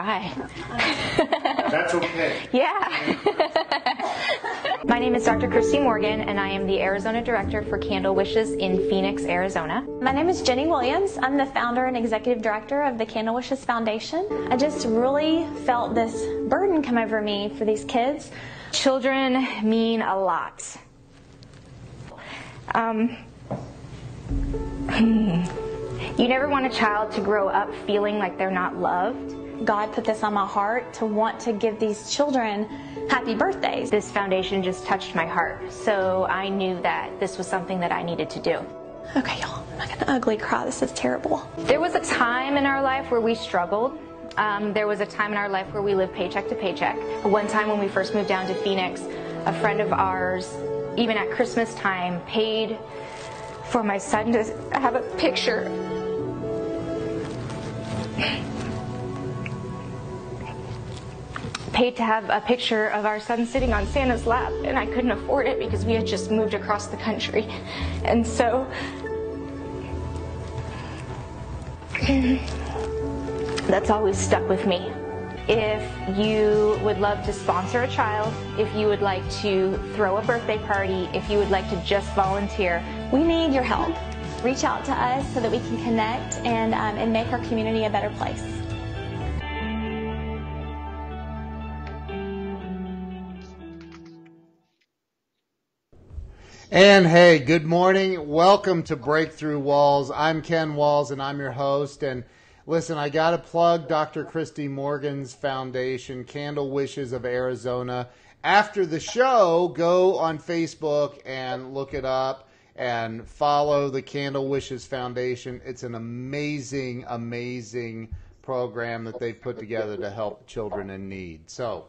cry. That's okay. Yeah. My name is Dr. Christy Morgan, and I am the Arizona Director for Candle Wishes in Phoenix, Arizona. My name is Jenny Williams. I'm the founder and executive director of the Candle Wishes Foundation. I just really felt this burden come over me for these kids. Children mean a lot. You never want a child to grow up feeling like they're not loved. God put this on my heart to want to give these children happy birthdays. This foundation just touched my heart, so I knew that this was something that I needed to do. Okay, y'all, I'm not gonna ugly cry. This is terrible. There was a time in our life where we struggled. There was a time in our life where we lived paycheck to paycheck. One time when we first moved down to Phoenix, a friend of ours, even at Christmas time, paid for my son to have a picture. Paid to have a picture of our son sitting on Santa's lap, and I couldn't afford it because we had just moved across the country. And so that's always stuck with me. If you would love to sponsor a child, if you would like to throw a birthday party, if you would like to just volunteer, we need your help. Reach out to us so that we can connect and make our community a better place. And hey, good morning. Welcome to Breakthrough Walls. I'm Ken Walls, and I'm your host. And listen, I got to plug Dr. Christy Morgan's foundation, Candle Wishes of Arizona. After the show, go on Facebook and look it up and follow the Candle Wishes Foundation. It's an amazing, amazing program that they've put together to help children in need. So,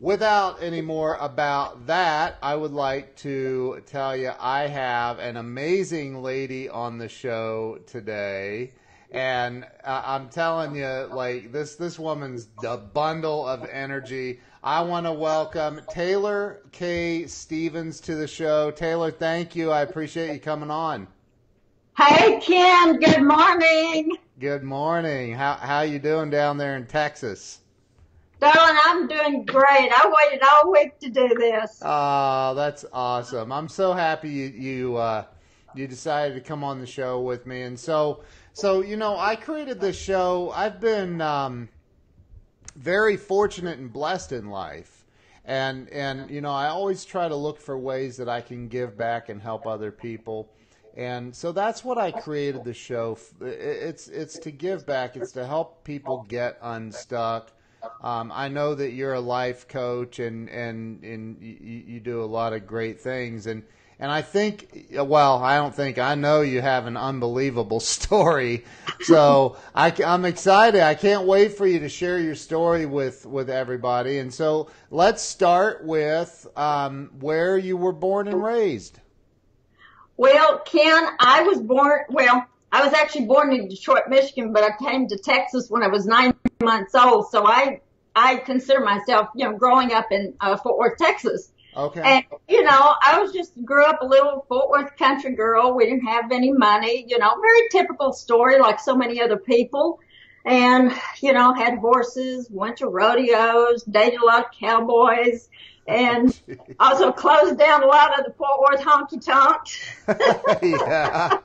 without any more about that, I would like to tell you I have an amazing lady on the show today. And I'm telling you, like, this woman's a bundle of energy. I want to welcome Taylor K. Stevens to the show. Taylor, thank you. I appreciate you coming on. Hey, Ken. Good morning. Good morning. How you doing down there in Texas? Darling, I'm doing great. I waited all week to do this. Oh, that's awesome. I'm so happy you decided to come on the show with me. And so you know, I created this show. I've been very fortunate and blessed in life. And you know, I always try to look for ways that I can give back and help other people. And so that's what I created the show. It's to give back. It's to help people get unstuck. I know that you're a life coach and you do a lot of great things. And I think, well, I know you have an unbelievable story. So I'm excited. I can't wait for you to share your story with everybody. And so let's start with where you were born and raised. Well, Ken, I was actually born in Detroit, Michigan, but I came to Texas when I was 9 months old. So I consider myself, growing up in Fort Worth, Texas. Okay. And, I grew up a little Fort Worth country girl. We didn't have any money, very typical story like so many other people. And, had horses, went to rodeos, dated a lot of cowboys, and also closed down a lot of the Fort Worth honky tonks. Yeah.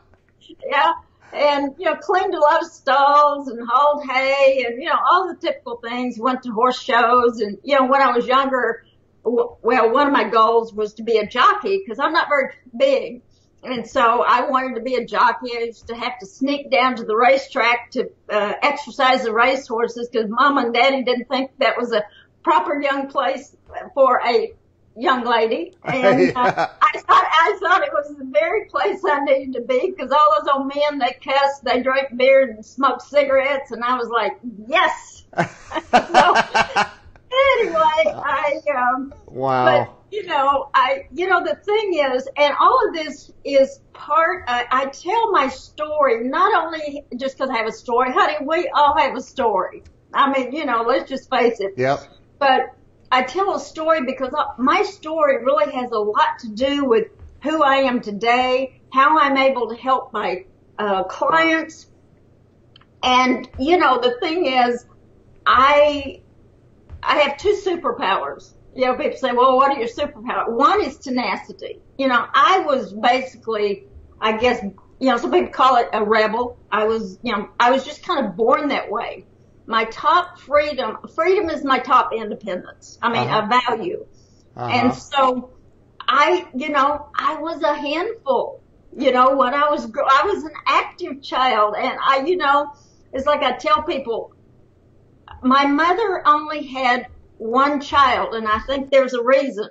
Yeah. And, cleaned a lot of stalls and hauled hay and, all the typical things, went to horse shows. And, when I was younger, one of my goals was to be a jockey because I'm not very big. And so I wanted to be a jockey. I used to have to sneak down to the racetrack to exercise the racehorses because Mom and Daddy didn't think that was a proper young place for a young lady. And I thought it was the very place I needed to be because all those old men, they cussed, they drank beer and smoked cigarettes. And I was like, yes. So, anyway, wow. But, the thing is, and all of this is I tell my story, not only just because I have a story, honey, we all have a story. I mean, let's just face it. Yep. But I tell a story because my story really has a lot to do with who I am today, how I'm able to help my clients. And, the thing is, I have two superpowers. You know, people say, well, what are your superpowers? One is tenacity. You know, I was basically, I guess, you know, some people call it a rebel. I was just kind of born that way. My top freedom is my top independence. I mean, a value. And so I was a handful. You know, when I was an active child, and it's like I tell people, my mother only had one child, and I think there's a reason.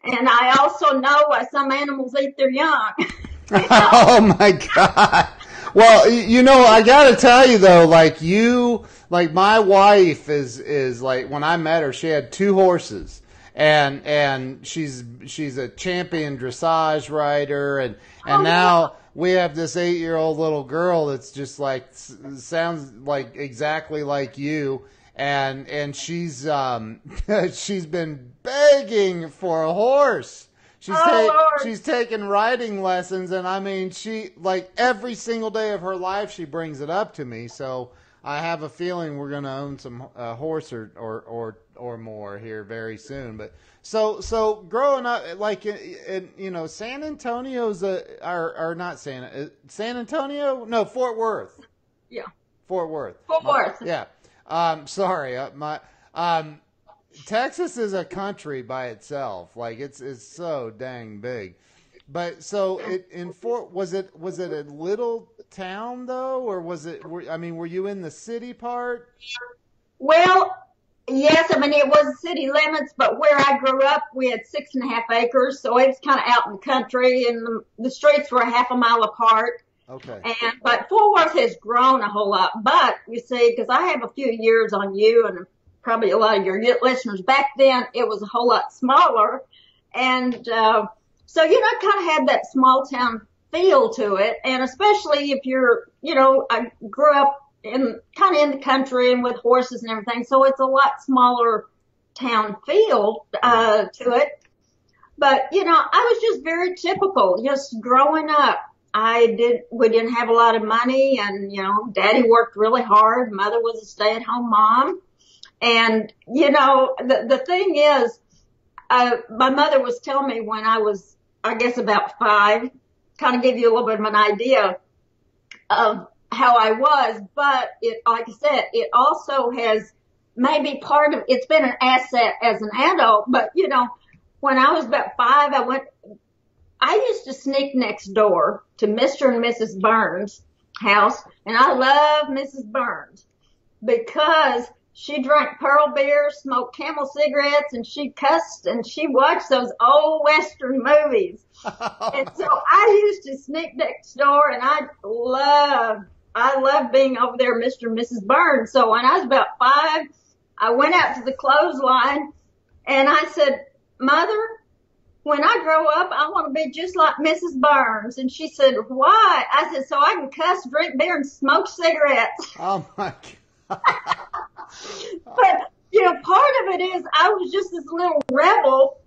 And I also know why some animals eat their young. Oh my God. Well, I gotta tell you though, like my wife is like, when I met her, she had two horses, and she's a champion dressage rider, and now we have this 8-year-old little girl that's just like, sounds like exactly like you. And she's been begging for a horse. She's taken riding lessons, and I mean, she, like, every single day of her life she brings it up to me. So I have a feeling we're going to own some horse or more here very soon. But so growing up, like in San Antonio's San Antonio? No, Fort Worth. Yeah. Fort Worth. Fort Worth. Yeah. Sorry, Texas is a country by itself. Like it's so dang big. But so was it a little town though, or were you in the city part? Well, yes, I mean it was city limits, but where I grew up, we had 6.5 acres, so it was kind of out in the country, and the streets were a half a mile apart. Okay. But Fort Worth has grown a whole lot. But you see, because I have a few years on you and probably a lot of your listeners, back then it was a whole lot smaller. And so, I kind of had that small town feel to it. And especially if you're, I grew up in the country and with horses and everything. So it's a lot smaller town feel to it. But, I was just very typical, just growing up. We didn't have a lot of money, and, Daddy worked really hard. Mother was a stay-at-home mom. And, the thing is, my mother was telling me when I was, I guess about 5, kind of give you a little bit of an idea of how I was. But like I said, it also has maybe it's been an asset as an adult. But, when I was about 5, I used to sneak next door to Mr. and Mrs. Burns' house, and I love Mrs. Burns because she drank pearl beer, smoked Camel cigarettes, and she cussed, and she watched those old Western movies. And so I used to sneak next door, and I loved being over there, Mr. and Mrs. Burns. So when I was about 5, I went out to the clothesline, and I said, Mother, when I grow up, I want to be just like Mrs. Burns. And she said, why? I said, so I can cuss, drink beer, and smoke cigarettes. Oh, my God. But, part of it is I was just this little rebel.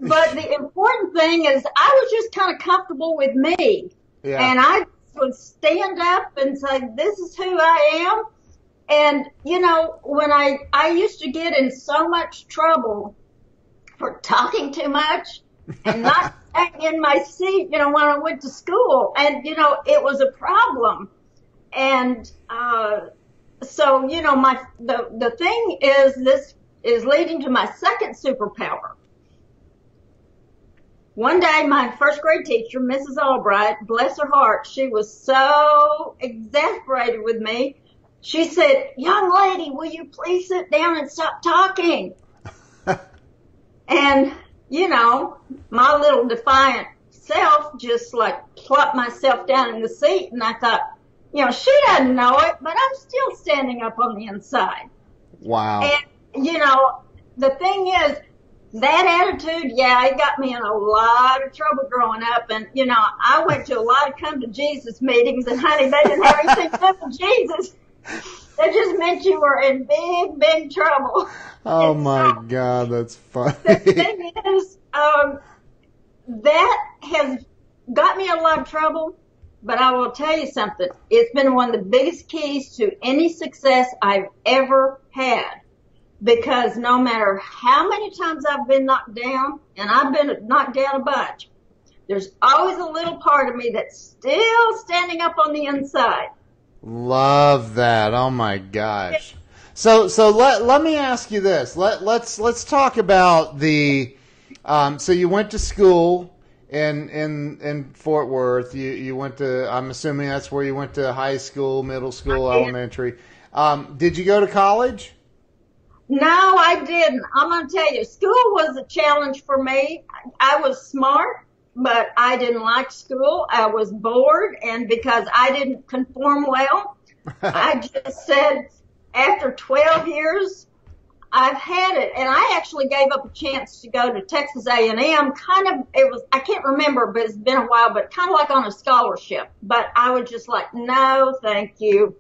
But the important thing is I was just kind of comfortable with me. Yeah. And I would stand up and say, this is who I am. And, when I used to get in so much trouble for talking too much and not staying in my seat, when I went to school. And, it was a problem. And, so, the thing is, this is leading to my second superpower. One day, my first grade teacher, Mrs. Albright, bless her heart, she was so exasperated with me. She said, young lady, will you please sit down and stop talking? And, my little defiant self just like plopped myself down in the seat, and I thought, she doesn't know it, but I'm still standing up on the inside. Wow. And, the thing is, that attitude, it got me in a lot of trouble growing up. And, I went to a lot of come to Jesus meetings, and honey, they didn't have anything to do with Jesus. That just meant you were in big, big trouble. Oh, my God, that's funny. The thing is, that has got me in a lot of trouble, But I will tell you something. It's been one of the biggest keys to any success I've ever had. Because no matter how many times I've been knocked down, and I've been knocked down a bunch, there's always a little part of me that's still standing up on the inside. Love that. Oh my gosh. So let me ask you this. Let's talk about the so you went to school in Fort Worth. You went to, I'm assuming that's where you went to high school, middle school, elementary. Did you go to college? No, I didn't. I'm going to tell you, school was a challenge for me. I was smart, but I didn't like school. I was bored, and because I didn't conform well, I just said, after 12 years, I've had it. And I actually gave up a chance to go to Texas A&M. I can't remember, but it's been a while, but kind of like on a scholarship. But I was just like, no, thank you.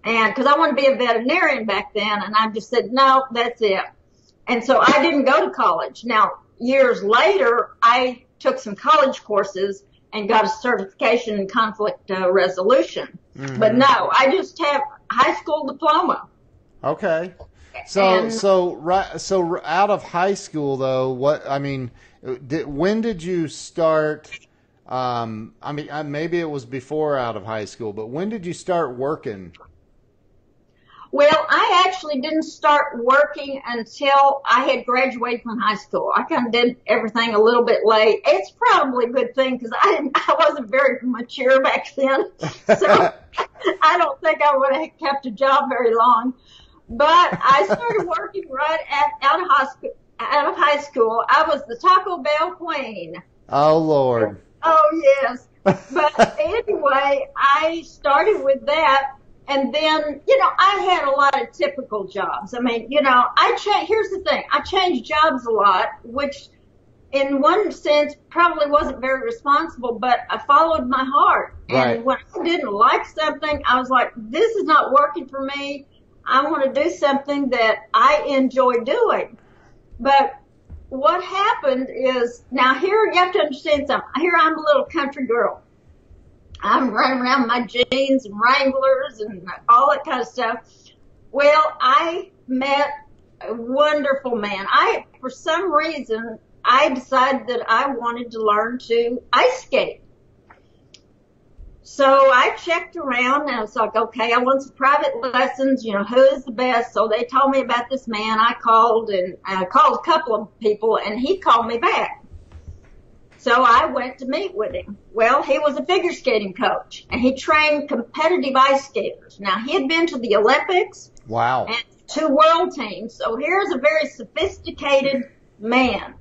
And because I wanted to be a veterinarian back then, and I just said, no, that's it. And so I didn't go to college. Now, years later, I took some college courses and got a certification in conflict resolution. Mm-hmm. But no, I just have high school diploma. Okay. So out of high school though, when did you start? Maybe it was before out of high school, but when did you start working? Well, I actually didn't start working until I had graduated from high school. I kind of did everything a little bit late. It's probably a good thing because I wasn't very mature back then. So I don't think I would have kept a job very long. But I started working right out of high school. I was the Taco Bell queen. Oh, Lord. Oh, yes. But anyway, I started with that. And then, I had a lot of typical jobs. I mean, here's the thing. I changed jobs a lot, which in one sense probably wasn't very responsible, but I followed my heart. Right. And when I didn't like something, I was like, this is not working for me. I want to do something that I enjoy doing. But what happened is, now here you have to understand something. Here I'm a little country girl. I'm running around with my jeans and Wranglers and all that kind of stuff. Well, I met a wonderful man. For some reason, I decided that I wanted to learn to ice skate. So I checked around and I was like, okay, I want some private lessons, who is the best? So they told me about this man. I called a couple of people and he called me back. So I went to meet with him. Well, he was a figure skating coach, and he trained competitive ice skaters. Now, he had been to the Olympics. Wow. And 2 world teams. So here's a very sophisticated man.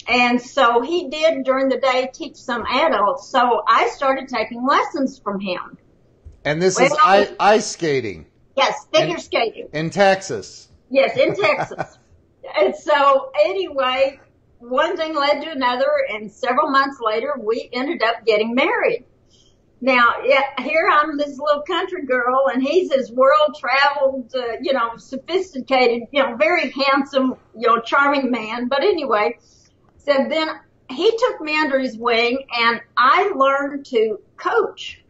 And so he did, during the day, teach some adults. So I started taking lessons from him. And this is ice skating? Yes, figure skating. In Texas? Yes, in Texas. And so, anyway, one thing led to another, and several months later, we ended up getting married. Now, here I'm this little country girl, and he's this world-traveled, sophisticated, very handsome, charming man. But anyway, so then he took me under his wing, and I learned to coach.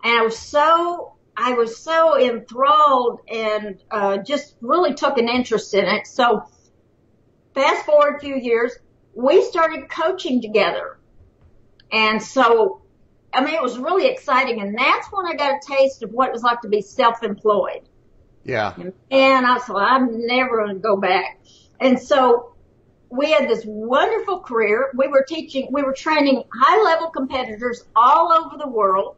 And I was so enthralled and just really took an interest in it. So fast forward a few years, we started coaching together. And so, it was really exciting. And that's when I got a taste of what it was like to be self-employed. Yeah. And I said, I'm never going to go back. And so we had this wonderful career. We were training high-level competitors all over the world.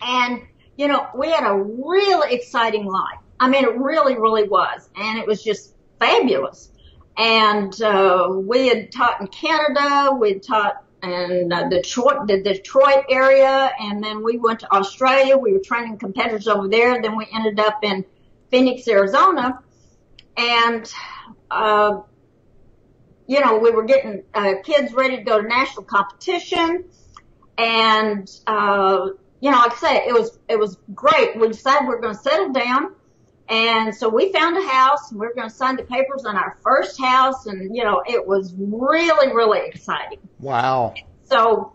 And, we had a really exciting life. It really, really was. And it was just fabulous. And we had taught in Canada, we had taught in the Detroit area, and then we went to Australia. We were training competitors over there. Then we ended up in Phoenix, Arizona. And, we were getting kids ready to go to national competition. And, like I said, it was great. We decided we were going to settle down. And so we found a house, and we were going to sign the papers on our first house, and, it was really, really exciting. Wow. So,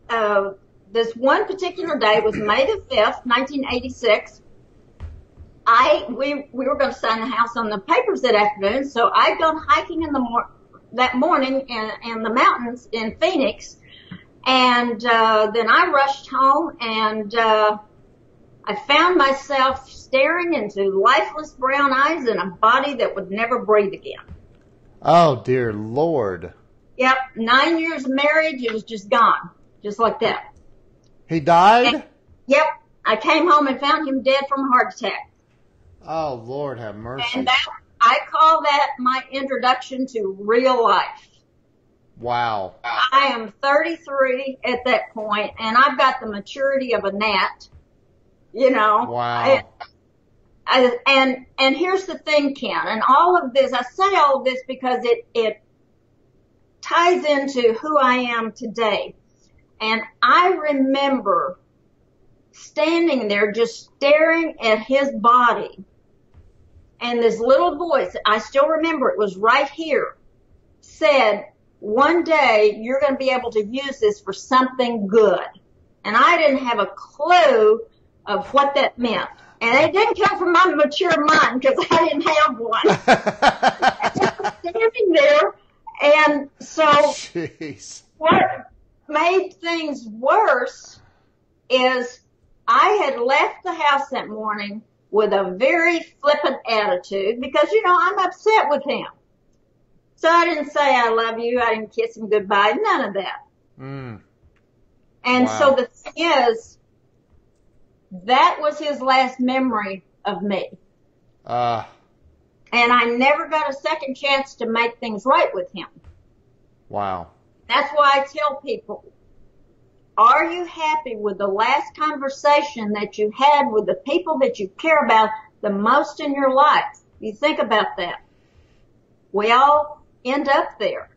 this one particular day was May the 5th, 1986. We were going to sign the house on the papers that afternoon, so I'd gone hiking that morning in the mountains in Phoenix, and then I rushed home, and I found myself staring into lifeless brown eyes and a body that would never breathe again. Oh, dear Lord. Yep, 9 years of marriage, it was just gone, just like that. He died? And, yep, I came home and found him dead from a heart attack. Oh, Lord, have mercy. And I call that my introduction to real life. Wow. I am 33 at that point, and I've got the maturity of a gnat, you know. Wow. And here's the thing, Ken, and all of this, I say all of this because it ties into who I am today. And I remember standing there just staring at his body. And this little voice, I still remember it was right here, said, one day you're going to be able to use this for something good. And I didn't have a clue of what that meant. And it didn't come from my mature mind because I didn't have one. I was standing there. And so Jeez. What made things worse is I had left the house that morning with a very flippant attitude because, you know, I'm upset with him. So I didn't say I love you. I didn't kiss him goodbye. None of that. Mm. And Wow. so the thing is, that was his last memory of me. And I never got a second chance to make things right with him. Wow. That's why I tell people, are you happy with the last conversation that you had with the people that you care about the most in your life? You think about that. We all end up there.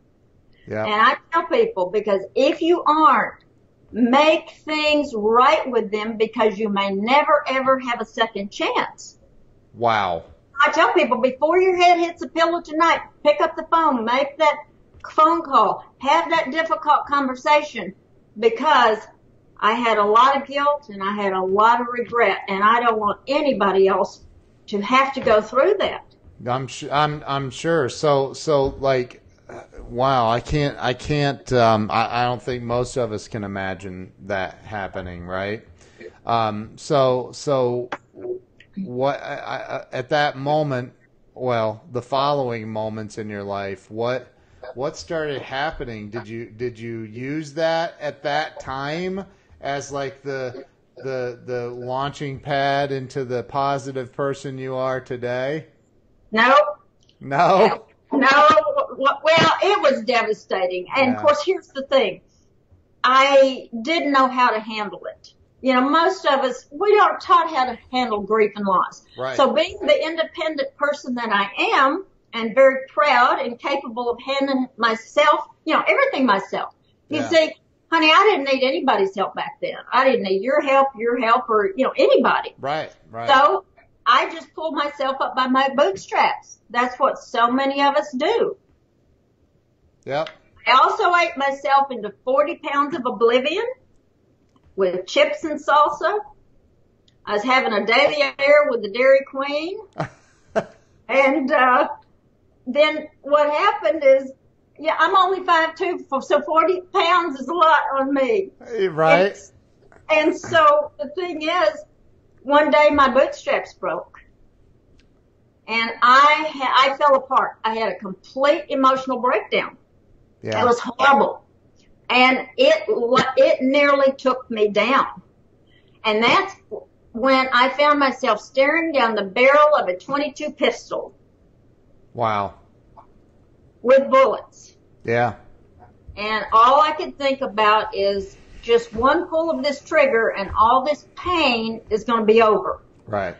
Yeah. And I tell people, because if you aren't, make things right with them because you may never ever have a second chance. Wow. I tell people, before your head hits the pillow tonight, pick up the phone, make that phone call, have that difficult conversation, because I had a lot of guilt and I had a lot of regret, and I don't want anybody else to have to go through that. I'm sure. So like, wow, I don't think most of us can imagine that happening, right? So what, at that moment, well, the following moments in your life, what started happening? Did you use that at that time as like the launching pad into the positive person you are today? No. No? No. Well, it was devastating. And of course, here's the thing. I didn't know how to handle it. You know, most of us, we aren't taught how to handle grief and loss. Right. So being the independent person that I am, and very proud and capable of handling myself, you know, everything myself. You see, honey, I didn't need anybody's help back then. I didn't need your help, or, you know, anybody. Right. So I just pulled myself up by my bootstraps. That's what so many of us do. Yep. I also ate myself into 40 pounds of oblivion with chips and salsa. I was having a daily air with the Dairy Queen. And then what happened is, I'm only 5'2", so 40 pounds is a lot on me. Right. And so the thing is, one day my bootstraps broke. And I fell apart. I had a complete emotional breakdown. Yeah. It was horrible. And it nearly took me down. And that's when I found myself staring down the barrel of a .22 pistol. Wow. With bullets. Yeah. And all I could think about is just one pull of this trigger and all this pain is going to be over. Right.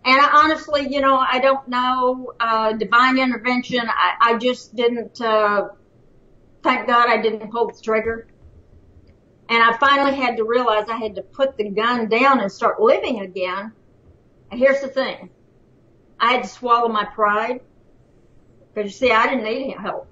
And I honestly, you know, I don't know, divine intervention. I just didn't, thank God I didn't pull the trigger. And I finally had to realize I had to put the gun down and start living again. And here's the thing. I had to swallow my pride. Because you see, I didn't need help.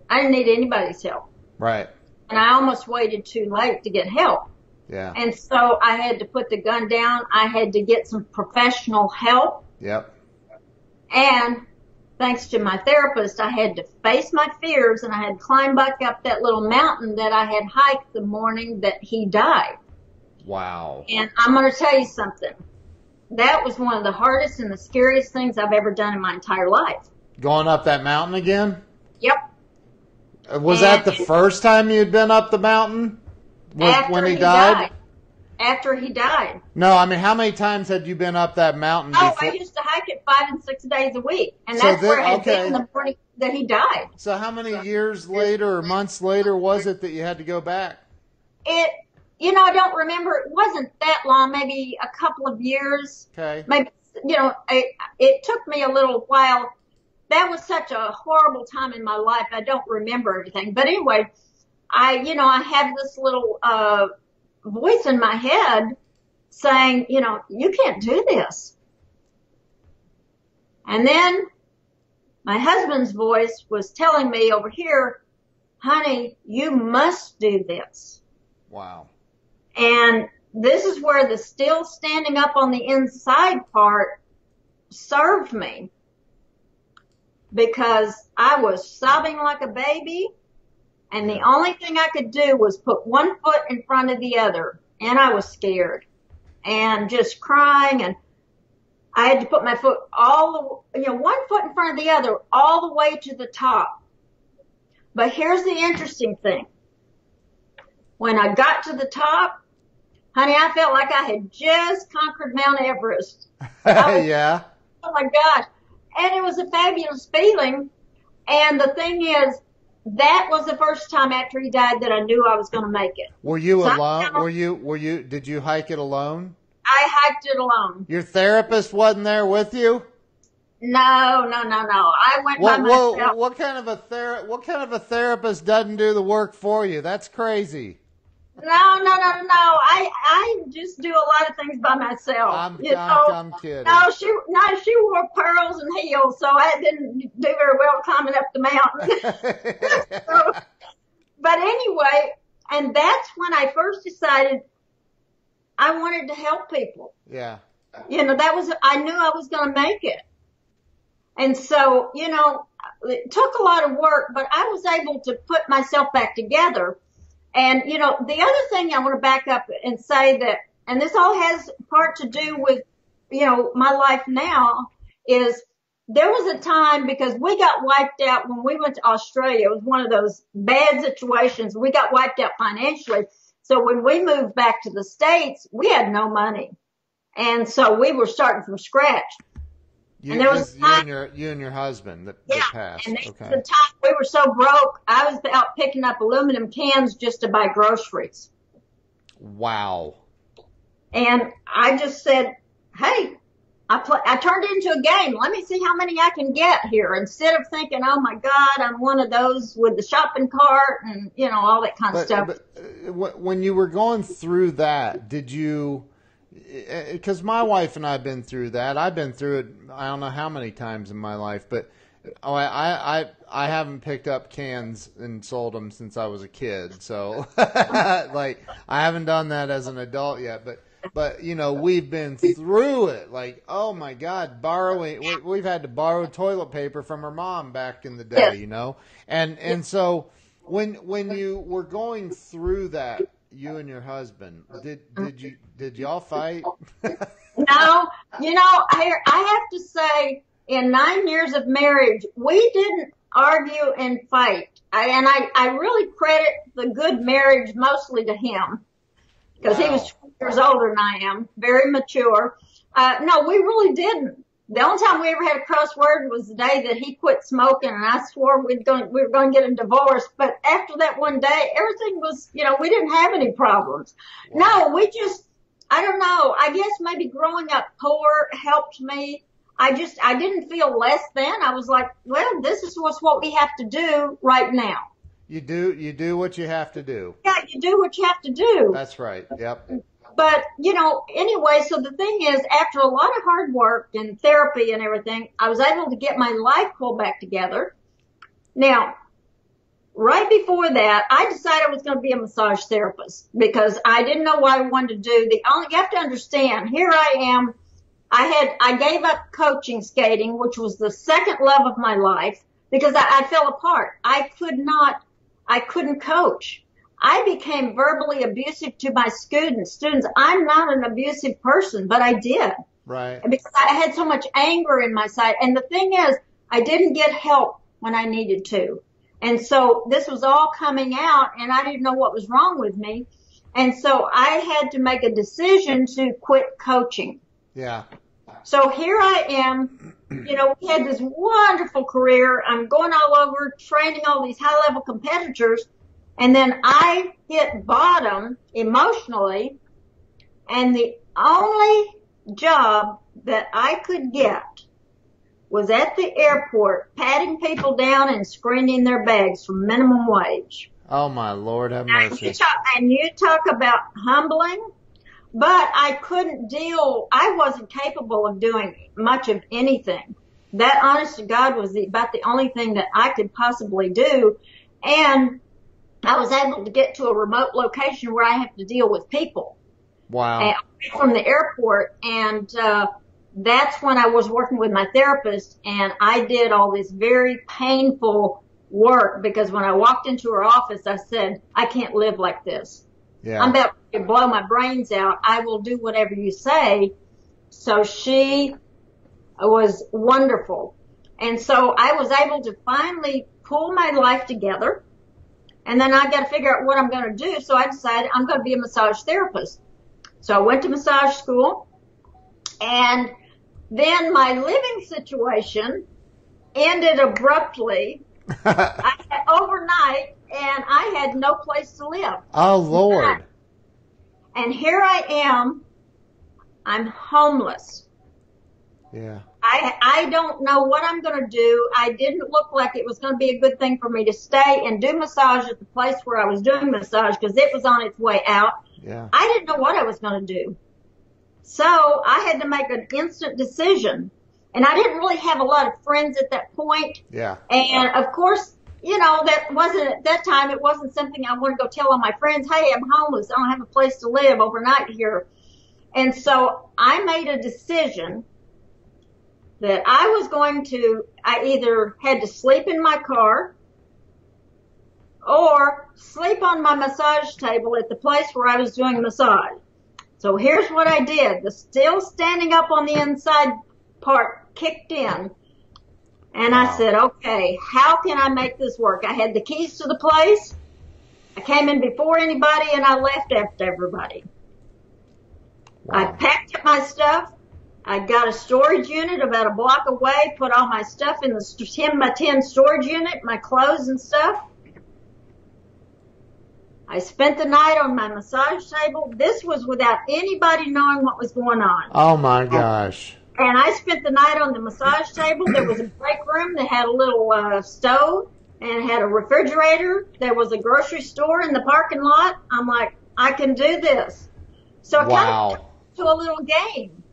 I didn't need anybody's help. Right. and I almost waited too late to get help. Yeah. And so I had to put the gun down. I had to get some professional help. Yep. And thanks to my therapist, I had to face my fears, and I had to climb back up that little mountain that I had hiked the morning that he died. Wow. And I'm going to tell you something. That was one of the hardest and the scariest things I've ever done in my entire life. Going up that mountain again? Yep. Was that the first time you'd been up the mountain? When he died? After he died. No, I mean, how many times had you been up that mountain before? I used to hike it 5 and 6 days a week. And that's where I had been the morning that he died. So how many years later or months later was it that you had to go back? I don't remember. It wasn't that long, maybe a couple of years. Okay. Maybe, it took me a little while. That was such a horrible time in my life. I don't remember everything. But anyway, I have this little voice in my head saying, you can't do this. And then my husband's voice was telling me over here, honey, you must do this. Wow. And this is where the still standing up on the inside part served me, because I was sobbing like a baby, and the only thing I could do was put one foot in front of the other, and I was scared and just crying, and I had to put my foot one foot in front of the other all the way to the top. But here's the interesting thing. When I got to the top, honey, I felt like I had just conquered Mount Everest. Yeah. Oh my gosh. And it was a fabulous feeling. And the thing is, that was the first time after he died that I knew I was going to make it. Were you alone? Did you hike it alone? I hiked it alone. Your therapist wasn't there with you? No. I went by myself. What kind of a therapist doesn't do the work for you? That's crazy. No. I just do a lot of things by myself. I'm kidding. No, she wore pearls and heels, so I didn't do very well climbing up the mountain. But anyway, and that's when I first decided I wanted to help people. Yeah. I knew I was going to make it. And so, it took a lot of work, but I was able to put myself back together. And, the other thing I want to back up and say that, and this all has part to do with, my life now, is there was a time, because we got wiped out when we went to Australia. It was one of those bad situations. We got wiped out financially. So when we moved back to the States, we had no money. And so we were starting from scratch. You and your husband that passed. And the time we were so broke, I was out picking up aluminum cans just to buy groceries. Wow. And I just said, hey, I turned it into a game. Let me see how many I can get here. Instead of thinking, oh my God, I'm one of those with the shopping cart and, all that kind of stuff. But when you were going through that, did you... Because my wife and I have been through that. I've been through it, I don't know how many times in my life, but I haven't picked up cans and sold them since I was a kid. So, I haven't done that as an adult yet. But we've been through it. Like, oh my God, we've had to borrow toilet paper from her mom back in the day. And so when you were going through that, you and your husband, did y'all fight? No, I have to say, in 9 years of marriage, we didn't argue and fight. I really credit the good marriage mostly to him, because he was 20 years older than I am, very mature. No, we really didn't. The only time we ever had a crossword was the day that he quit smoking, and I swore we were going to get a divorce. But after that one day, everything was, we didn't have any problems. Wow. No, I don't know. I guess maybe growing up poor helped me. I didn't feel less than. I was like, well, this is what we have to do right now. You do what you have to do. Yeah, you do what you have to do. That's right. Yep. But, anyway, so the thing is, after a lot of hard work and therapy and everything, I was able to get my life pulled back together. Now, right before that, I decided I was going to be a massage therapist because I didn't know what I wanted to do. You have to understand, here I am. I gave up coaching skating, which was the second love of my life, because I fell apart. I couldn't coach. I became verbally abusive to my students. I'm not an abusive person, but I did. Right. Because I had so much anger in my side. And the thing is, I didn't get help when I needed to. And so this was all coming out and I didn't know what was wrong with me. And so I had to make a decision to quit coaching. Yeah. So here I am, we had this wonderful career. I'm going all over training all these high level competitors. And then I hit bottom emotionally. And the only job that I could get was at the airport, patting people down and screening their bags for minimum wage. Oh, my Lord, have mercy. And you talk about humbling, but I wasn't capable of doing much of anything. That, honest to God, was about the only thing that I could possibly do. And I was able to get to a remote location where I have to deal with people. Wow. From the airport, and that's when I was working with my therapist, and I did all this very painful work because when I walked into her office, I said, I can't live like this. Yeah. I'm about to blow my brains out. I will do whatever you say. So she was wonderful. And so I was able to finally pull my life together, and then I got to figure out what I'm going to do. So I decided I'm going to be a massage therapist. So I went to massage school, and then my living situation ended abruptly overnight, and I had no place to live. Oh, Lord. And here I am. I'm homeless. Yeah. I don't know what I'm going to do. I didn't look like it was going to be a good thing for me to stay and do massage at the place where I was doing massage because it was on its way out. Yeah. I didn't know what I was going to do. So I had to make an instant decision. And I didn't really have a lot of friends at that point. Yeah. And of course, that wasn't, at that time, it wasn't something I wanted to go tell all my friends, hey, I'm homeless. I don't have a place to live overnight here. And so I made a decision that I either had to sleep in my car or sleep on my massage table at the place where I was doing massage. So here's what I did. The still standing up on the inside part kicked in. And Wow. I said, okay, how can I make this work? I had the keys to the place. I came in before anybody and I left after everybody. Wow. I packed up my stuff. I got a storage unit about a block away, put all my stuff in the 10 by 10 storage unit, my clothes and stuff. I spent the night on my massage table. This was without anybody knowing what was going on. Oh, my gosh. And I spent the night on the massage table. There was a break room that had a little stove and had a refrigerator. There was a grocery store in the parking lot. I'm like, I can do this. So I kind of to a little game.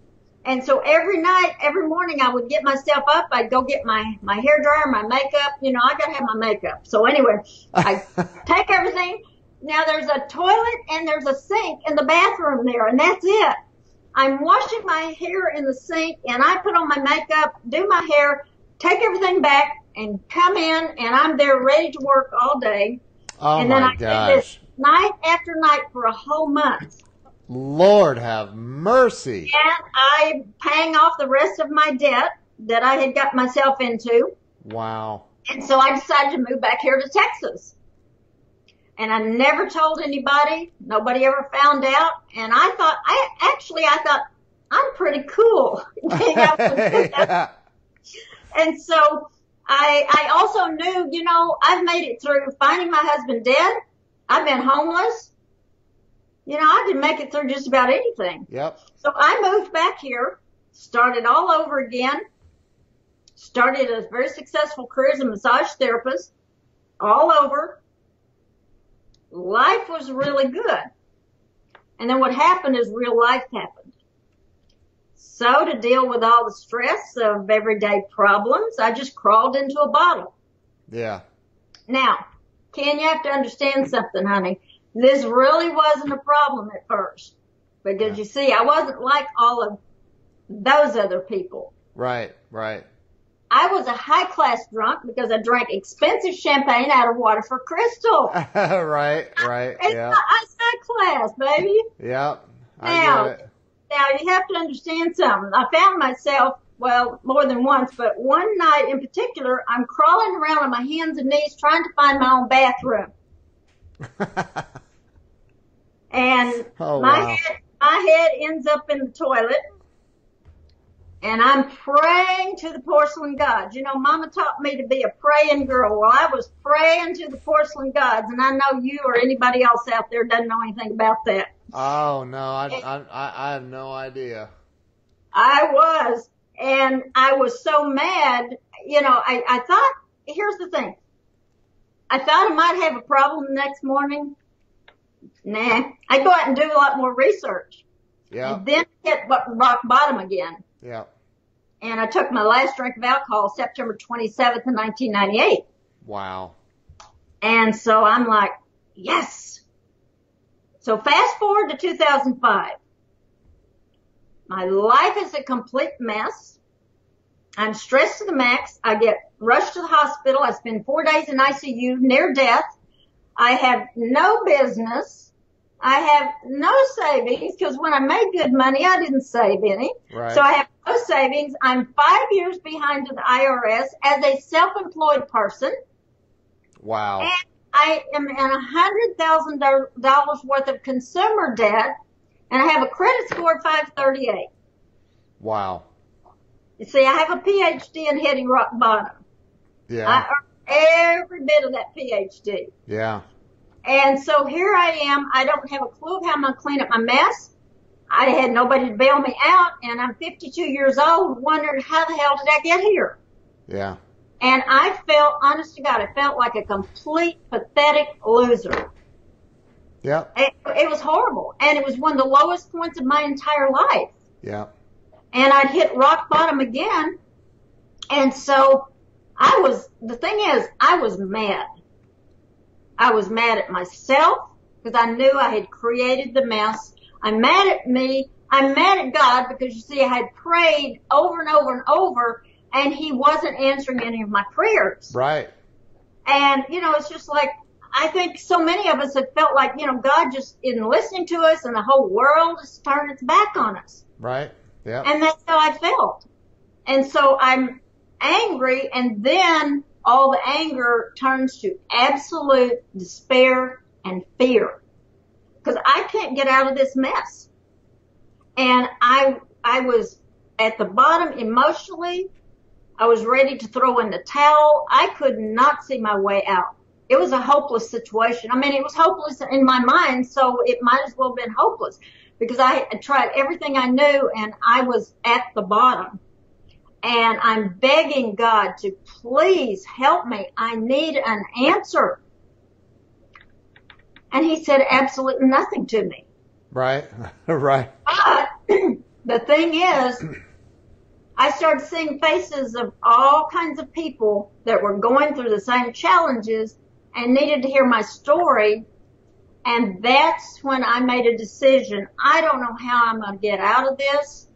And so every night, every morning, I would get myself up. I'd go get my hair dryer, my makeup. I got to have my makeup. So anyway, I take everything. Now there's a toilet and there's a sink in the bathroom there, and that's it. I'm washing my hair in the sink, and I put on my makeup, do my hair, take everything back, and come in, and I'm there ready to work all day. Oh, and then my I gosh. did this night after night for a whole month. Lord have mercy. And I'm paying off the rest of my debt that I had got myself into. Wow. And so I decided to move back here to Texas. And I never told anybody. Nobody ever found out. And I thought I'm pretty cool. Being able to do that. And so I also knew, I've made it through finding my husband dead. I've been homeless. I didn't make it through just about anything. Yep. So I moved back here, started all over again, started a very successful career as a massage therapist, all over. Life was really good. And then what happened is real life happened. So to deal with all the stress of everyday problems, I just crawled into a bottle. Yeah. Now, Ken, you have to understand something, honey. This really wasn't a problem at first. Because you see, I wasn't like all of those other people. Right. I was a high-class drunk because I drank expensive champagne out of Waterford Crystal. Right. It's Yeah. high class, baby. Yep. I get it. Now, you have to understand something. I found myself, well, more than once, but one night in particular, I'm crawling around on my hands and knees trying to find my own bathroom. And my head ends up in the toilet. And I'm praying to the porcelain gods. You know, Mama taught me to be a praying girl. Well, I was praying to the porcelain gods, and I know you or anybody else out there doesn't know anything about that. Oh, no, I have no idea. I was, and I was so mad. You know, I thought, here's the thing. I thought I might have a problem the next morning. Nah, I go out and do a lot more research. Yeah. And then hit rock bottom again. Yeah. And I took my last drink of alcohol September 27th of 1998. Wow. And so I'm like, yes. So fast forward to 2005. My life is a complete mess. I'm stressed to the max. I get rushed to the hospital. I spend 4 days in ICU, near death. I have no business. I have no savings because when I made good money, I didn't save any. Right. So I have no savings. I'm 5 years behind to the IRS as a self-employed person. Wow. And I am in $100,000 worth of consumer debt, and I have a credit score of 538. Wow. You see, I have a PhD in hitting rock bottom. Yeah. I earned every bit of that PhD. Yeah. And so here I am. I don't have a clue of how I'm going to clean up my mess. I had nobody to bail me out, and I'm 52 years old wondering how the hell did I get here? Yeah. And I felt, honest to God, I felt like a complete pathetic loser. Yeah. It was horrible. And it was one of the lowest points of my entire life. Yeah. And I'd hit rock bottom again. And so the thing is, I was mad. I was mad at myself because I knew I had created the mess. I'm mad at me. I'm mad at God because, you see, I had prayed over and over and over, and He wasn't answering any of my prayers. Right. And, you know, it's just like, I think so many of us have felt like, you know, God just isn't listening to us and the whole world has turned its back on us. Right. Yeah. And that's how I felt. And so I'm angry, and then all the anger turns to absolute despair and fear. Because I can't get out of this mess. And I was at the bottom emotionally. I was ready to throw in the towel. I could not see my way out. It was a hopeless situation. I mean, it was hopeless in my mind, so it might as well have been hopeless. Because I had tried everything I knew, and I was at the bottom. And I'm begging God to please help me. I need an answer. And He said absolutely nothing to me. Right. Right. But the thing is, I started seeing faces of all kinds of people that were going through the same challenges and needed to hear my story. And that's when I made a decision. I don't know how I'm going to get out of this,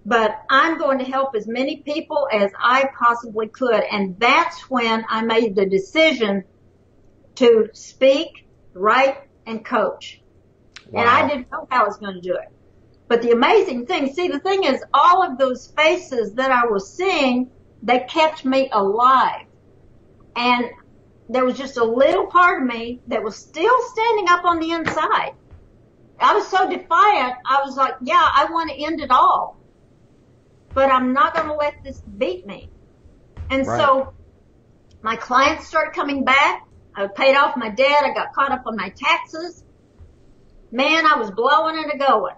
but I'm going to help as many people as I possibly could. And that's when I made the decision to speak, write, and coach. Wow. And I didn't know how I was going to do it. But the amazing thing, see, the thing is, all of those faces that I was seeing, they kept me alive. And there was just a little part of me that was still standing up on the inside. I was so defiant, I was like, yeah, I want to end it all. But I'm not going to let this beat me. And so my clients started coming back. I paid off my debt. I got caught up on my taxes. Man, I was blowing it and going.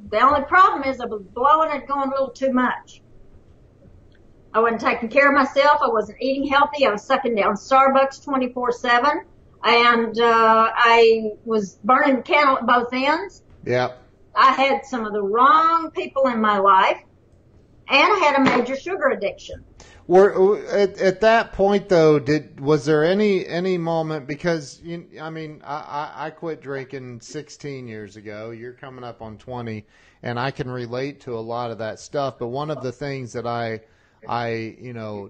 The only problem is I was blowing it going a little too much. I wasn't taking care of myself. I wasn't eating healthy. I was sucking down Starbucks 24/7. And I was burning the candle at both ends. Yep. I had some of the wrong people in my life. And I had a major sugar addiction. At that point though, was there any moment, because I quit drinking 16 years ago. You're coming up on 20, and I can relate to a lot of that stuff. But one of the things that I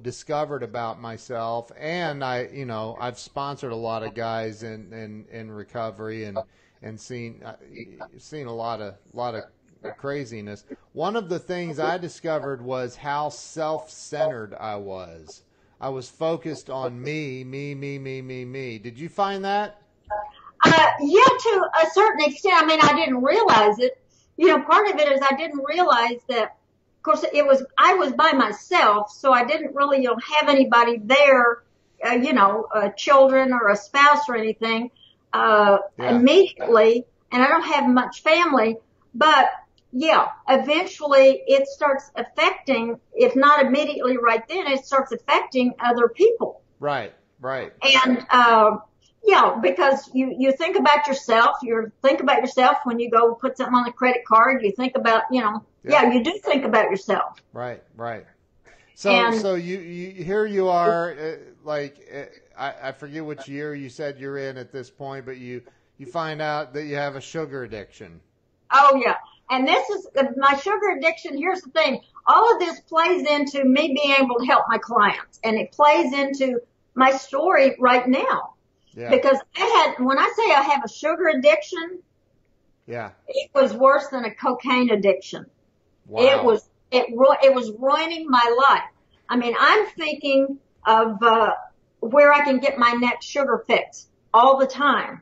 discovered about myself, and I've sponsored a lot of guys in recovery and seen a lot of craziness. One of the things I discovered was how self-centered I was. I was focused on me. Did you find that? Yeah, to a certain extent. I mean, I didn't realize it. Part of it is I didn't realize that, of course, I was by myself, so I didn't really have anybody there, children or a spouse or anything, immediately. And I don't have much family, but yeah, eventually it starts affecting, if not immediately right then, it starts affecting other people. Right. And, because you think about yourself, when you go put something on a credit card, you think about, you do think about yourself. Right. So you here you are, I forget which year you said you're in at this point, but you find out that you have a sugar addiction. Oh yeah. And this is my sugar addiction. Here's the thing. All of this plays into me being able to help my clients, and it plays into my story right now. Yeah. Because when I say I have a sugar addiction, it was worse than a cocaine addiction. Wow. It was ruining my life. I mean, I'm thinking of, where I can get my next sugar fix all the time.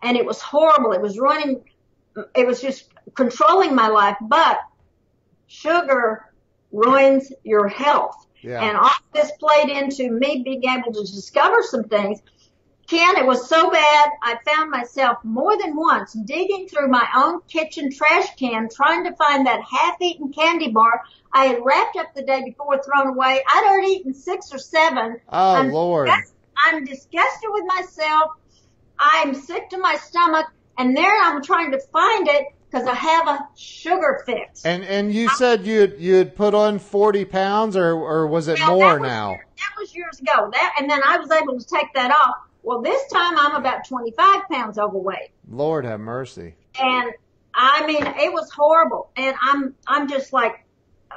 And it was horrible. It was just controlling my life, but sugar ruins your health. Yeah. And all this played into me being able to discover some things. Ken, it was so bad, I found myself more than once digging through my own kitchen trash can trying to find that half-eaten candy bar I had wrapped up the day before, thrown away. I'd already eaten 6 or 7. Oh, Lord. I'm disgusted with myself. I'm sick to my stomach. And there I'm trying to find it because I have a sugar fix. And you said you had put on 40 pounds, or was it more now? That was years ago. And then I was able to take that off. Well, this time I'm about 25 pounds overweight. Lord have mercy. And I mean, it was horrible. And I'm just like,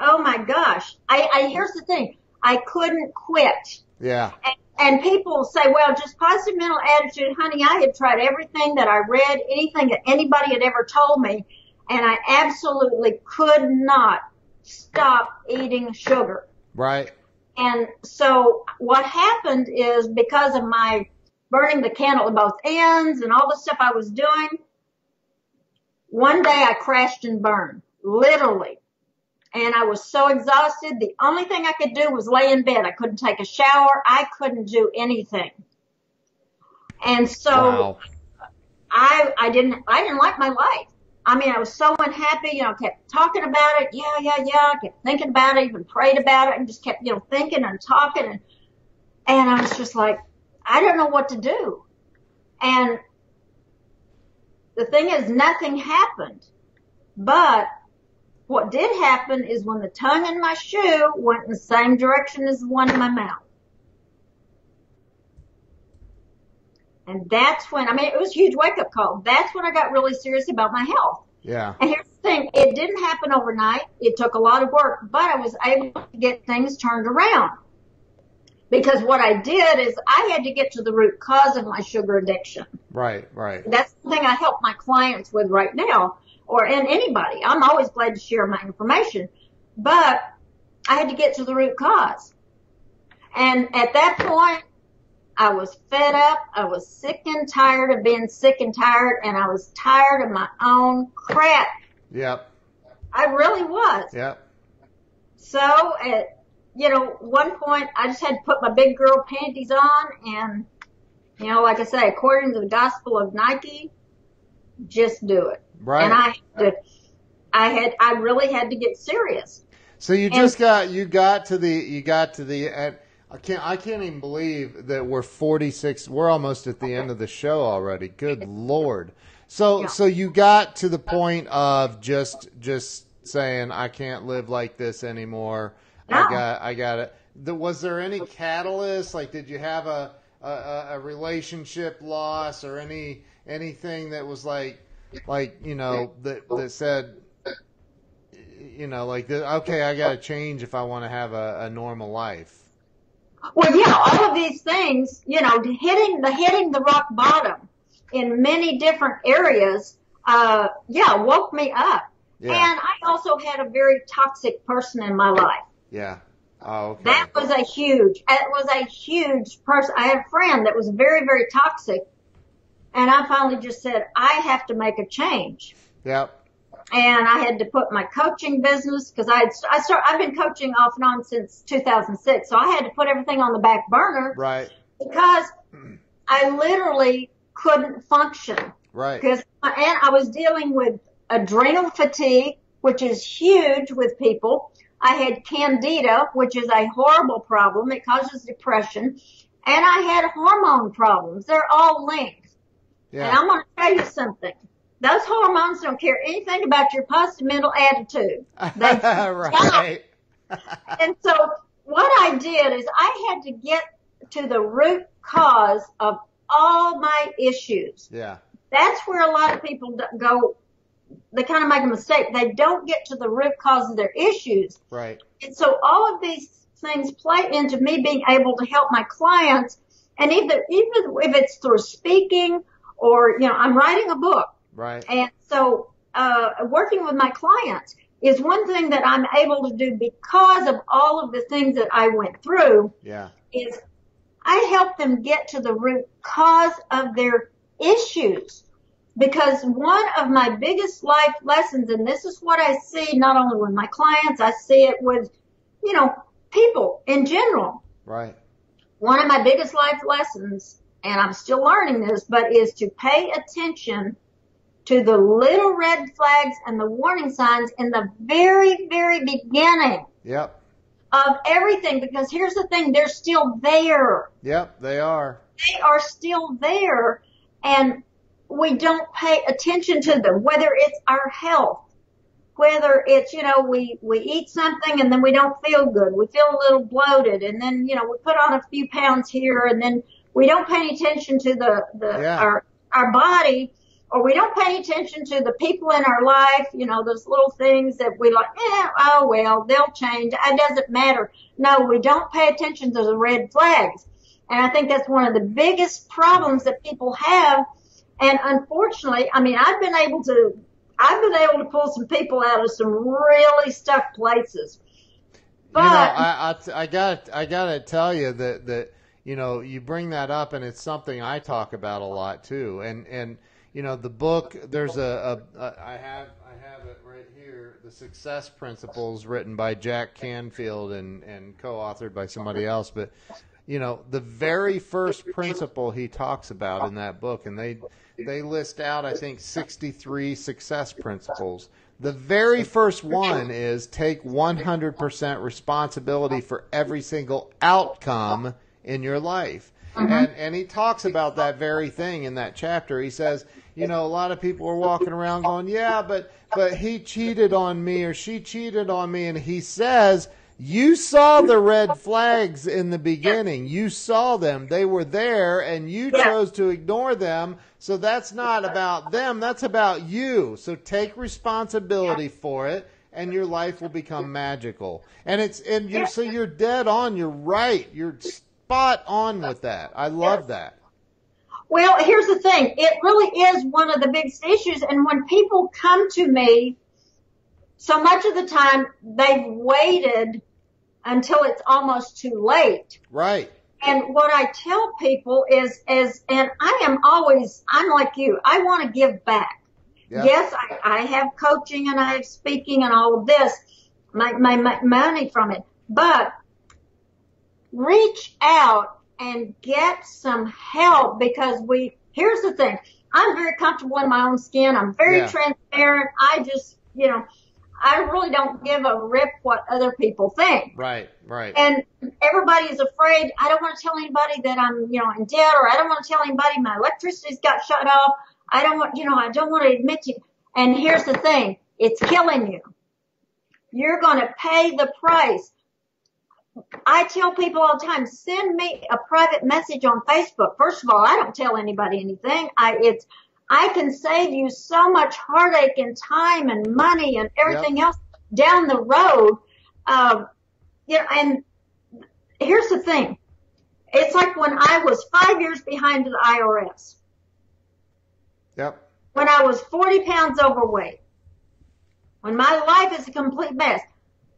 oh my gosh. Here's the thing. I couldn't quit. Yeah. And people say, well, just positive mental attitude. Honey, I had tried everything that I read, anything that anybody had ever told me, and I absolutely could not stop eating sugar. Right. And so what happened is, because of my burning the candle at both ends and all the stuff I was doing, one day I crashed and burned, literally. And I was so exhausted. The only thing I could do was lay in bed. I couldn't take a shower. I couldn't do anything. And so wow. I didn't like my life. I mean, I was so unhappy, kept talking about it. Yeah. I kept thinking about it, even prayed about it, and just kept, thinking and talking. And I was just like, I don't know what to do. And the thing is, nothing happened. But what did happen is, when the tongue in my shoe went in the same direction as the one in my mouth. And that's when, it was a huge wake-up call. That's when I got really serious about my health. Yeah. And here's the thing. It didn't happen overnight. It took a lot of work, but I was able to get things turned around. Because what I did is I had to get to the root cause of my sugar addiction. Right. That's the thing I help my clients with right now, and anybody. I'm always glad to share my information. But I had to get to the root cause. And at that point, I was fed up. I was sick and tired of being sick and tired, and I was tired of my own crap. Yep. I really was. Yep. So at one point I just had to put my big girl panties on, and like I say, according to the gospel of Nike, just do it. Right. And I really had to get serious. So you got to the I can't even believe that we're 46. We're almost at the end of the show already. Good Lord. So you got to the point of just saying, I can't live like this anymore. No. I got it. was there any catalyst? Like, did you have a relationship loss or anything that was like that said, okay, I got to change if I want to have a normal life? Well, yeah, all of these things, hitting the rock bottom in many different areas, woke me up. Yeah. And I also had a very toxic person in my life. Yeah. Oh, okay. It was a huge person. I had a friend that was very, very toxic. And I finally just said, I have to make a change. Yep. And I had to put my coaching business, because I've been coaching off and on since 2006. So I had to put everything on the back burner. Right. Because I literally couldn't function. Right. And I was dealing with adrenal fatigue, which is huge with people. I had candida, which is a horrible problem. It causes depression. And I had hormone problems. They're all linked. Yeah. And I'm going to tell you something. Those hormones don't care anything about your positive mental attitude. Right. And so what I did is I had to get to the root cause of all my issues. Yeah. That's where a lot of people go. They kind of make a mistake. They don't get to the root cause of their issues. Right. And so all of these things play into me being able to help my clients. And even if it's through speaking or, I'm writing a book. Right. And so, working with my clients is one thing that I'm able to do because of all of the things that I went through. Yeah. Is I help them get to the root cause of their issues. Because one of my biggest life lessons, and this is what I see not only with my clients, I see it with, people in general. Right. One of my biggest life lessons, and I'm still learning this, but is to pay attention to the little red flags and the warning signs in the very, very beginning. Yep. Of everything, because here's the thing, they're still there. Yep, they are. They are still there, and we don't pay attention to them, whether it's our health, whether it's, we eat something and then we don't feel good. We feel a little bloated, and then, we put on a few pounds here, and then we don't pay any attention to our body, or we don't pay attention to the people in our life, those little things that we like, oh well, they'll change. It doesn't matter. No, we don't pay attention to the red flags. And I think that's one of the biggest problems that people have. And unfortunately, I've been able to pull some people out of some really stuck places. But I gotta tell you that you bring that up, and it's something I talk about a lot too. And the book, there's I have it right here, The Success Principles, written by Jack Canfield and co-authored by somebody else. But the very first principle he talks about in that book, and they list out, I think, 63 success principles. The very first one is take 100% responsibility for every single outcome in your life. And he talks about that very thing in that chapter. He says, a lot of people are walking around going, yeah, but he cheated on me or she cheated on me. And he says, you saw the red flags in the beginning. You saw them. They were there, and you chose to ignore them. So that's not about them. That's about you. So take responsibility for it, and your life will become magical. So you're dead on. You're right. You're spot on with that. I love that. Well, here's the thing. It really is one of the biggest issues. And when people come to me, so much of the time they've waited until it's almost too late. Right. And what I tell people is and I'm like you. I want to give back. Yeah. Yes, I have coaching and I have speaking and all of this, my money from it. But reach out and get some help, because here's the thing. I'm very comfortable in my own skin. I'm very transparent. I just, I really don't give a rip what other people think. Right. And everybody is afraid. I don't want to tell anybody that I'm, in debt, or I don't want to tell anybody my electricity's got shut off. I don't want to admit to you. And here's the thing. It's killing you. You're going to pay the price. I tell people all the time, send me a private message on Facebook. First of all, I don't tell anybody anything. I can save you so much heartache and time and money and everything else down the road. And here's the thing. It's like when I was 5 years behind the IRS. Yep. When I was 40 pounds overweight. When my life is a complete mess.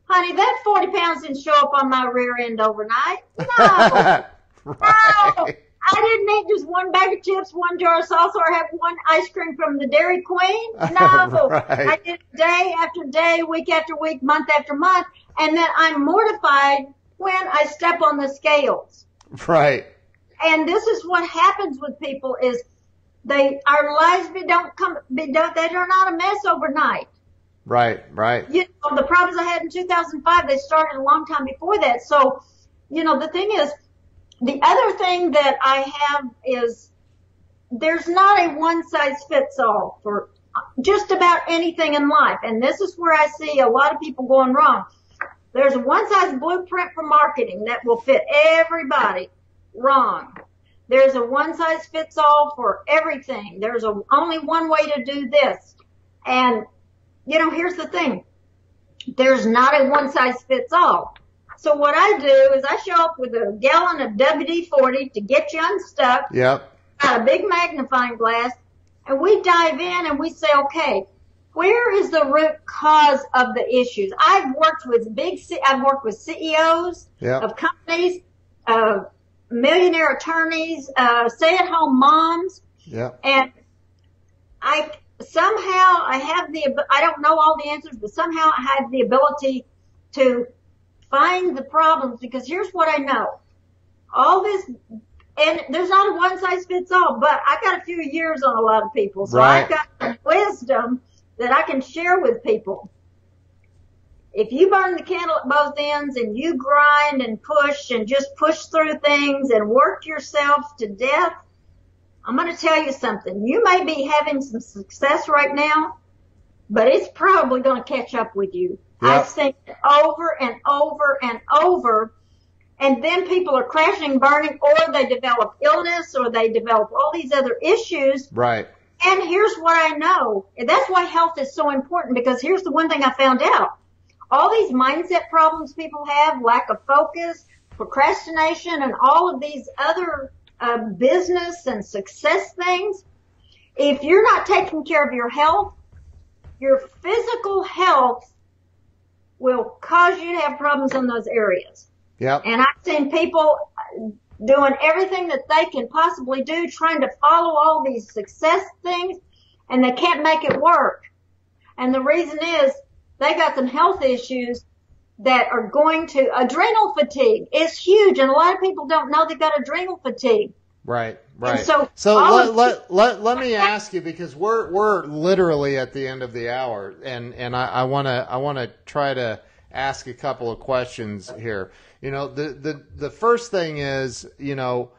Honey, that 40 pounds didn't show up on my rear end overnight. No. Right. No. I didn't eat just one bag of chips, one jar of salsa, or have one ice cream from the Dairy Queen. No. Right. I did it day after day, week after week, month after month. And then I'm mortified when I step on the scales. Right. And this is what happens with people is our lives they're not a mess overnight. Right. You know, the problems I had in 2005, they started a long time before that. So, you know, the thing is, the other thing that I have is there's not a one size fits all for just about anything in life. And this is where I see a lot of people going wrong. There's a one size blueprint for marketing that will fit everybody. Wrong. There's a one size fits all for everything. There's only one way to do this. And, you know, here's the thing. There's not a one size fits all. So what I do is I show up with a gallon of WD-40 to get you unstuck. Yep. Got a big magnifying glass, and we dive in and we say, okay, where is the root cause of the issues? I've worked with CEOs of companies, millionaire attorneys, stay-at-home moms. Yep. And I don't know all the answers, but somehow I have the ability to find the problems, because here's what I know. All this, and there's not a one size fits all, but I got a few years on a lot of people. So right. I've got some wisdom that I can share with people. If you burn the candle at both ends and you grind and push and just push through things and work yourself to death, I'm going to tell you something. You may be having some success right now, but it's probably going to catch up with you. Yep. I've seen it over and over and over, and then people are crashing, burning, or they develop illness, or they develop all these other issues. Right. And here's what I know. And that's why health is so important, because here's the one thing I found out. All these mindset problems people have, lack of focus, procrastination, and all of these other business and success things, if you're not taking care of your health, your physical health will cause you to have problems in those areas. Yep. And I've seen people doing everything that they can possibly do, trying to follow all these success things, and they can't make it work. And the reason is they got some health issues that are going to, adrenal fatigue is huge, and a lot of people don't know they've got adrenal fatigue. Right. And so let me ask you, because we're literally at the end of the hour, and I want to try to ask a couple of questions here. You know, the first thing is, you know,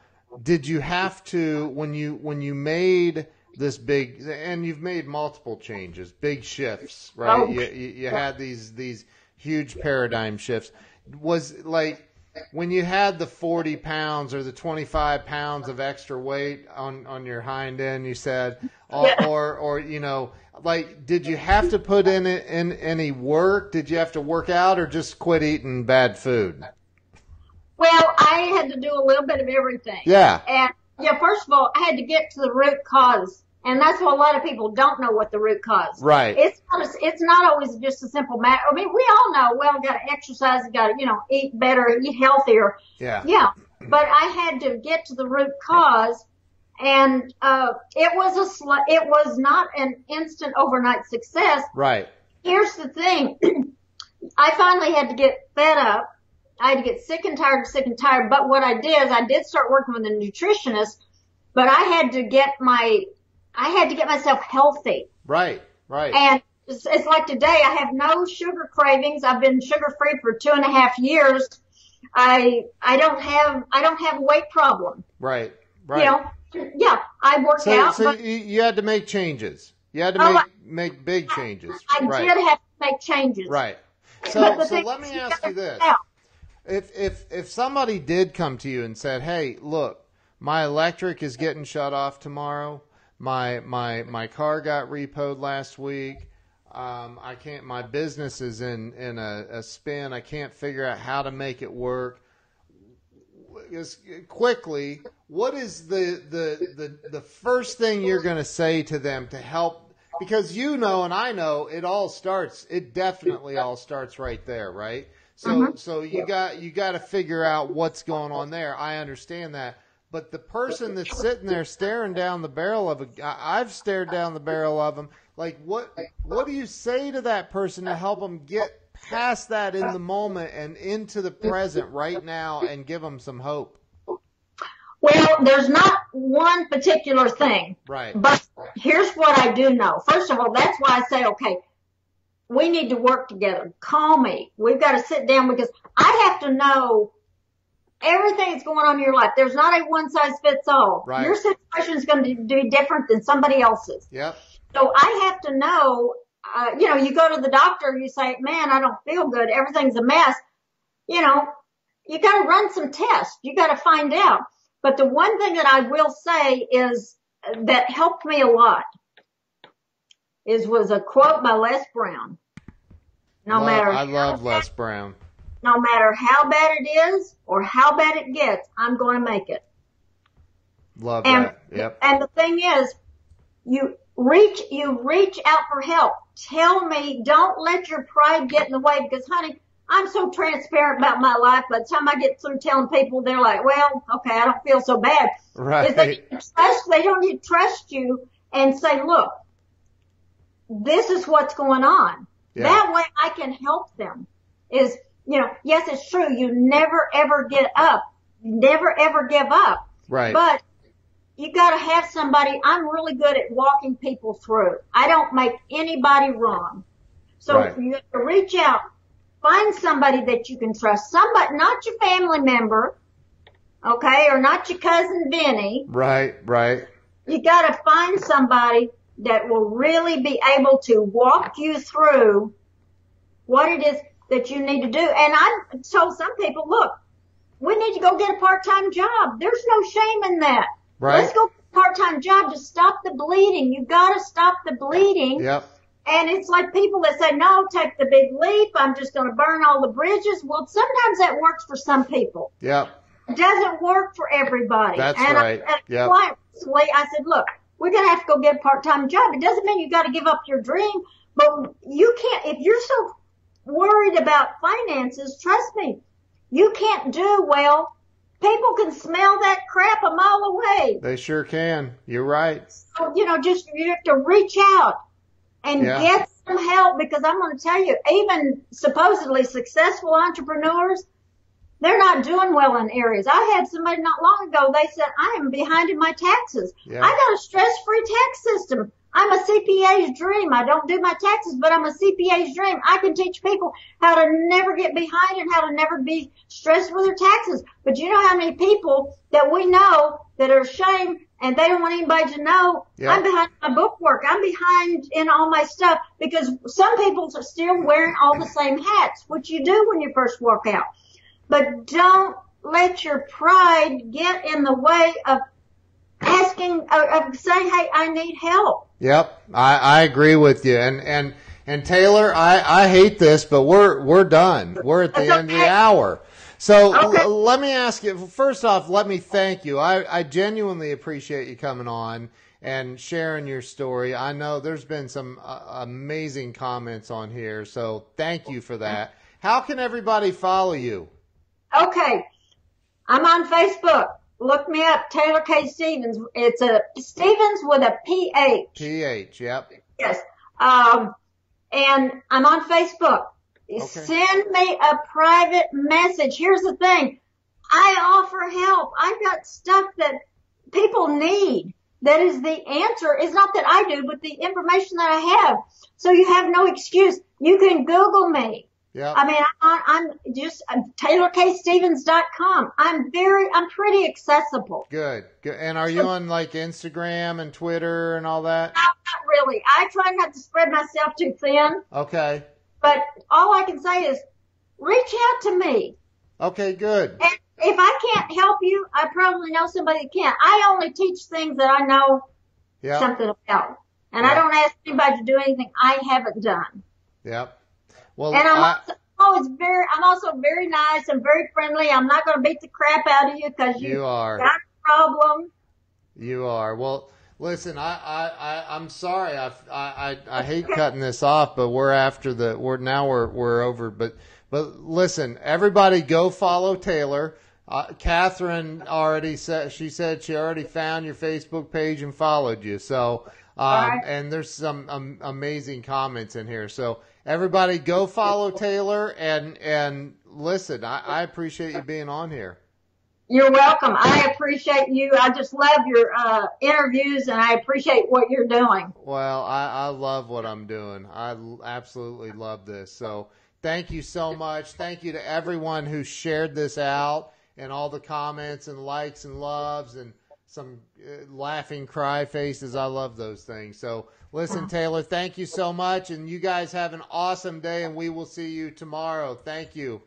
did you have to, when you made this big, and you've made multiple changes, big shifts, right? Oh. You had these huge paradigm shifts. Was like, when you had the 40 pounds or the 25 pounds of extra weight on your hind end, you said, or you know, like, did you have to put in any work? Did you have to work out, or just quit eating bad food? Well, I had to do a little bit of everything. Yeah. And first of all, I had to get to the root cause. And that's what a lot of people don't know, what the root cause. Right. It's not always just a simple matter. I mean, we all know, well, got to exercise, got to, eat better, eat healthier. Yeah. Yeah. But I had to get to the root cause, and it was not an instant overnight success. Right. Here's the thing. I finally had to get fed up. I had to get sick and tired. But what I did is I did start working with a nutritionist, but I had to get myself healthy. Right. And it's like today, I have no sugar cravings. I've been sugar free for 2.5 years. I don't have a weight problem. Right. Yeah, I worked out. So you had to make changes. You had to make big changes. I did have to make changes. Right. So let me ask you this. if somebody did come to you and said, "Hey, look, my electric is getting shut off tomorrow. My car got repoed last week. I can't. My business is in a spin. I can't figure out how to make it work." Quickly, what is the first thing you're going to say to them to help? Because you know, and I know, it definitely all starts right there, right? So you got to figure out what's going on there. I understand that. But the person that's sitting there staring down the barrel of I've stared down the barrel of them. Like, what do you say to that person to help them get past that in the moment and into the present right now and give them some hope? Well, there's not one particular thing. Right. But here's what I do know. First of all, that's why I say, okay, we need to work together. Call me. We've got to sit down because I have to know everything that's going on in your life. There's not a one size fits all. Right. Your situation is going to be different than somebody else's. Yep. So I have to know, you go to the doctor, you say, man, I don't feel good. Everything's a mess. You got to run some tests. You got to find out. But the one thing that I will say is that helped me a lot was a quote by Les Brown. I love Les Brown. No matter how bad it is or how bad it gets, I'm going to make it. Love that. Yep. And the thing is, you reach out for help. Tell me, don't let your pride get in the way because, honey, I'm so transparent about my life. By the time I get through telling people, they're like, well, okay, I don't feel so bad. Right. They don't need to trust you and say, look, this is what's going on. Yeah. That way I can help them. Yes, it's true. You never, ever get up. Never, ever give up. Right. But you got to have somebody. I'm really good at walking people through. I don't make anybody wrong. So right. You have to reach out. Find somebody that you can trust. Somebody, not your family member, okay, or not your cousin Vinny. Right. You got to find somebody that will really be able to walk you through what it is that you need to do. And I've told some people, look, we need to go get a part-time job. There's no shame in that. Right. Let's go get a part-time job to stop the bleeding. You got to stop the bleeding. Yep. And it's like people that say, no, take the big leap. I'm just going to burn all the bridges. Well, sometimes that works for some people. Yep. It doesn't work for everybody. That's right. Yep. I said, look, we're going to have to go get a part-time job. It doesn't mean you got to give up your dream, but you can't, if you're so worried about finances, trust me, you can't do well. People can smell that crap a mile away. They sure can. You're right. So, you have to reach out and get some help because I'm going to tell you, even supposedly successful entrepreneurs, they're not doing well in areas. I had somebody not long ago, they said, I am behind in my taxes. Yeah. I got a stress-free tax system. I'm a CPA's dream. I don't do my taxes, but I'm a CPA's dream. I can teach people how to never get behind and how to never be stressed with their taxes. But you know how many people that we know that are ashamed and they don't want anybody to know, I'm behind my bookwork. I'm behind in all my stuff because some people are still wearing all the same hats, which you do when you first walk out. But don't let your pride get in the way of asking, of saying, hey, I need help. Yep. I agree with you. And Taylor, I hate this, but we're done. We're at the end of the hour. So let me ask you, first off, let me thank you. I genuinely appreciate you coming on and sharing your story. I know there's been some amazing comments on here, so thank you for that. How can everybody follow you? Okay. I'm on Facebook. Look me up, Taylor K. Stevens. It's a Stevens with a PH. PH, yep. Yes. And I'm on Facebook. Okay. Send me a private message. Here's the thing. I offer help. I've got stuff that people need. That is the answer. It's not that I do, but the information that I have. So you have no excuse. You can Google me. Yeah. I mean, I'm just TaylorKStevens.com. I'm pretty accessible. Good. And are you on like Instagram and Twitter and all that? No, not really. I try not to spread myself too thin. Okay. But all I can say is reach out to me. Okay, good. And if I can't help you, I probably know somebody that can. I only teach things that I know Yep. something about. And I Yep. don't ask anybody to do anything I haven't done. Yep. Well, And I'm also very nice and very friendly. I'm not going to beat the crap out of you because you are. got a problem. You are. Well, listen, I'm sorry. I hate cutting this off, but we're over. But listen, everybody go follow Taylor. Catherine already said she already found your Facebook page and followed you. So, right. and there's some amazing comments in here. So everybody go follow Taylor and listen, I appreciate you being on here. You're welcome. I appreciate you. I just love your interviews, and I appreciate what you're doing. Well, I love what I'm doing. I absolutely love this. So thank you so much. Thank you to everyone who shared this out and all the comments and likes and loves and some laughing cry faces. I love those things. So listen, Taylor, thank you so much. And you guys have an awesome day, and we will see you tomorrow. Thank you.